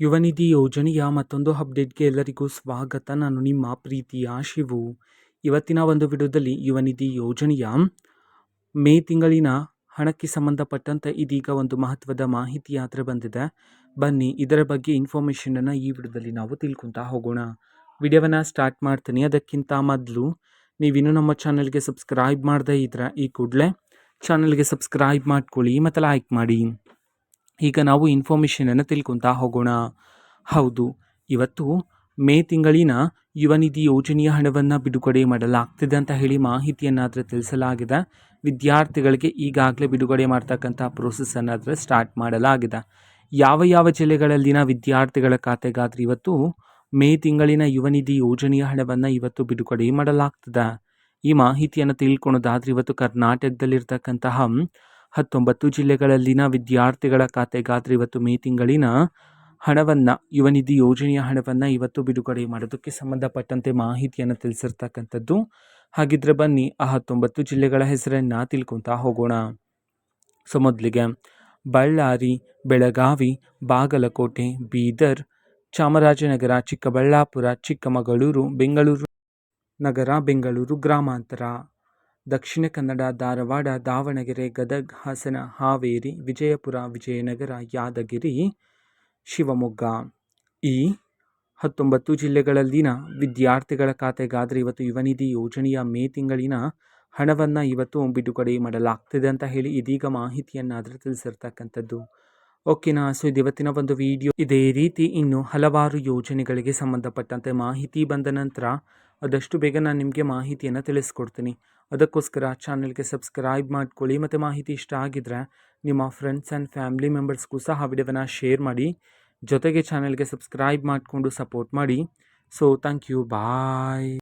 ಯುವ ನಿಧಿ ಯೋಜನೆಯ ಮತ್ತೊಂದು ಅಪ್ಡೇಟ್ಗೆ ಎಲ್ಲರಿಗೂ ಸ್ವಾಗತ. ನಾನು ನಿಮ್ಮ ಪ್ರೀತಿಯ ಶಿವು. ಇವತ್ತಿನ ಒಂದು ವಿಡಿಯೋದಲ್ಲಿ ಯುವ ನಿಧಿ ಯೋಜನೆಯ ಮೇ ತಿಂಗಳಿನ ಹಣಕ್ಕೆ ಸಂಬಂಧಪಟ್ಟಂತೆ ಇದೀಗ ಒಂದು ಮಹತ್ವದ ಮಾಹಿತಿ ಯಾತ್ರೆ ಬಂದಿದೆ. ಬನ್ನಿ ಇದರ ಬಗ್ಗೆ ಇನ್ಫಾರ್ಮೇಷನನ್ನು ಈ ವಿಡಿಯೋದಲ್ಲಿ ನಾವು ತಿಳ್ಕೊತಾ ಹೋಗೋಣ. ವಿಡಿಯೋವನ್ನು ಸ್ಟಾರ್ಟ್ ಮಾಡ್ತೀನಿ. ಅದಕ್ಕಿಂತ ಮೊದಲು ನೀವಿನ್ನೂ ನಮ್ಮ ಚಾನಲ್ಗೆ ಸಬ್ಸ್ಕ್ರೈಬ್ ಮಾಡದೇ ಇದ್ರೆ ಈ ಕೂಡಲೇ ಚಾನಲ್ಗೆ ಸಬ್ಸ್ಕ್ರೈಬ್ ಮಾಡ್ಕೊಳ್ಳಿ ಮತ್ತು ಲೈಕ್ ಮಾಡಿ. ಈಗ ನಾವು ಇನ್ಫಾರ್ಮೇಷನನ್ನು ತಿಳ್ಕೊತಾ ಹೋಗೋಣ. ಹೌದು, ಇವತ್ತು ಮೇ ತಿಂಗಳಿನ ಯುವ ನಿಧಿ ಯೋಜನೆಯ ಹಣವನ್ನು ಬಿಡುಗಡೆ ಮಾಡಲಾಗ್ತಿದೆ ಅಂತ ಹೇಳಿ ಮಾಹಿತಿಯನ್ನಾದರೆ ತಿಳಿಸಲಾಗಿದೆ. ವಿದ್ಯಾರ್ಥಿಗಳಿಗೆ ಈಗಾಗಲೇ ಬಿಡುಗಡೆ ಮಾಡ್ತಕ್ಕಂಥ ಪ್ರೋಸೆಸ್ಸನ್ನಾದರೆ ಸ್ಟಾರ್ಟ್ ಮಾಡಲಾಗಿದೆ. ಯಾವ ಯಾವ ಜಿಲ್ಲೆಗಳಲ್ಲಿನ ವಿದ್ಯಾರ್ಥಿಗಳ ಖಾತೆಗಾದರೆ ಇವತ್ತು ಮೇ ತಿಂಗಳಿನ ಯುವ ನಿಧಿ ಯೋಜನೆಯ ಹಣವನ್ನು ಇವತ್ತು ಬಿಡುಗಡೆ ಮಾಡಲಾಗ್ತದೆ. ಈ ಮಾಹಿತಿಯನ್ನು ತಿಳ್ಕೊಳೋದಾದರೆ ಇವತ್ತು ಕರ್ನಾಟಕದಲ್ಲಿರ್ತಕ್ಕಂತಹ 19 ಜಿಲ್ಲೆಗಳಲ್ಲಿನ ವಿದ್ಯಾರ್ಥಿಗಳ ಖಾತೆಗಾದರೆ ಇವತ್ತು ಮೇ ತಿಂಗಳಿನ ಹಣವನ್ನು ಯುವ ನಿಧಿ ಯೋಜನೆಯ ಹಣವನ್ನು ಇವತ್ತು ಬಿಡುಗಡೆ ಮಾಡೋದಕ್ಕೆ ಸಂಬಂಧಪಟ್ಟಂತೆ ಮಾಹಿತಿಯನ್ನು ತಿಳಿಸಿರ್ತಕ್ಕಂಥದ್ದು. ಹಾಗಿದ್ರೆ ಬನ್ನಿ ಆ 19 ಜಿಲ್ಲೆಗಳ ಹೆಸರನ್ನು ತಿಳ್ಕೊತಾ ಹೋಗೋಣ. ಸೊ ಮೊದಲಿಗೆ ಬಳ್ಳಾರಿ, ಬೆಳಗಾವಿ, ಬಾಗಲಕೋಟೆ, ಬೀದರ್, ಚಾಮರಾಜನಗರ, ಚಿಕ್ಕಬಳ್ಳಾಪುರ, ಚಿಕ್ಕಮಗಳೂರು, ಬೆಂಗಳೂರು ನಗರ, ಬೆಂಗಳೂರು ಗ್ರಾಮಾಂತರ, ದಕ್ಷಿಣ ಕನ್ನಡ, ಧಾರವಾಡ, ದಾವಣಗೆರೆ, ಗದಗ, ಹಾಸನ, ಹಾವೇರಿ, ವಿಜಯಪುರ, ವಿಜಯನಗರ, ಯಾದಗಿರಿ, ಶಿವಮೊಗ್ಗ. ಈ 19 ಜಿಲ್ಲೆಗಳಲ್ಲಿನ ವಿದ್ಯಾರ್ಥಿಗಳ ಖಾತೆಗಾದರೆ ಇವತ್ತು ಯುವ ನಿಧಿ ಯೋಜನೆಯ ಮೇ ತಿಂಗಳಿನ ಹಣವನ್ನು ಇವತ್ತು ಬಿಡುಗಡೆ ಮಾಡಲಾಗ್ತಿದೆ ಅಂತ ಹೇಳಿ ಇದೀಗ ಮಾಹಿತಿಯನ್ನಾದರೆ ತಿಳಿಸಿರ್ತಕ್ಕಂಥದ್ದು. ಓಕೆನಾ. ಸೊ ಇದು ಇವತ್ತಿನ ಒಂದು ವಿಡಿಯೋ. ಇದೇ ರೀತಿ ಇನ್ನು ಹಲವಾರು ಯೋಜನೆಗಳಿಗೆ ಸಂಬಂಧಪಟ್ಟಂತೆ ಮಾಹಿತಿ ಬಂದ ನಂತರ ಆದಷ್ಟು ಬೇಗ ನಾನು ನಿಮಗೆ ಮಾಹಿತಿಯನ್ನು ತಿಳಿಸ್ಕೊಡ್ತೀನಿ. ಅದಕ್ಕೋಸ್ಕರ ಚಾನಲ್ಗೆ ಸಬ್ಸ್ಕ್ರೈಬ್ ಮಾಡ್ಕೊಳ್ಳಿ ಮತ್ತು ಮಾಹಿತಿ ಇಷ್ಟ ಆಗಿದ್ರೆ ನಿಮ್ಮ ಫ್ರೆಂಡ್ಸ್ ಆ್ಯಂಡ್ ಫ್ಯಾಮಿಲಿ ಮೆಂಬರ್ಸ್ಗೂ ಸಹ ವಿಡಿಯೋವನ್ನು ಶೇರ್ ಮಾಡಿ. ಜೊತೆಗೆ ಚಾನಲ್ಗೆ ಸಬ್ಸ್ಕ್ರೈಬ್ ಮಾಡಿಕೊಂಡು ಸಪೋರ್ಟ್ ಮಾಡಿ. So thank you, bye.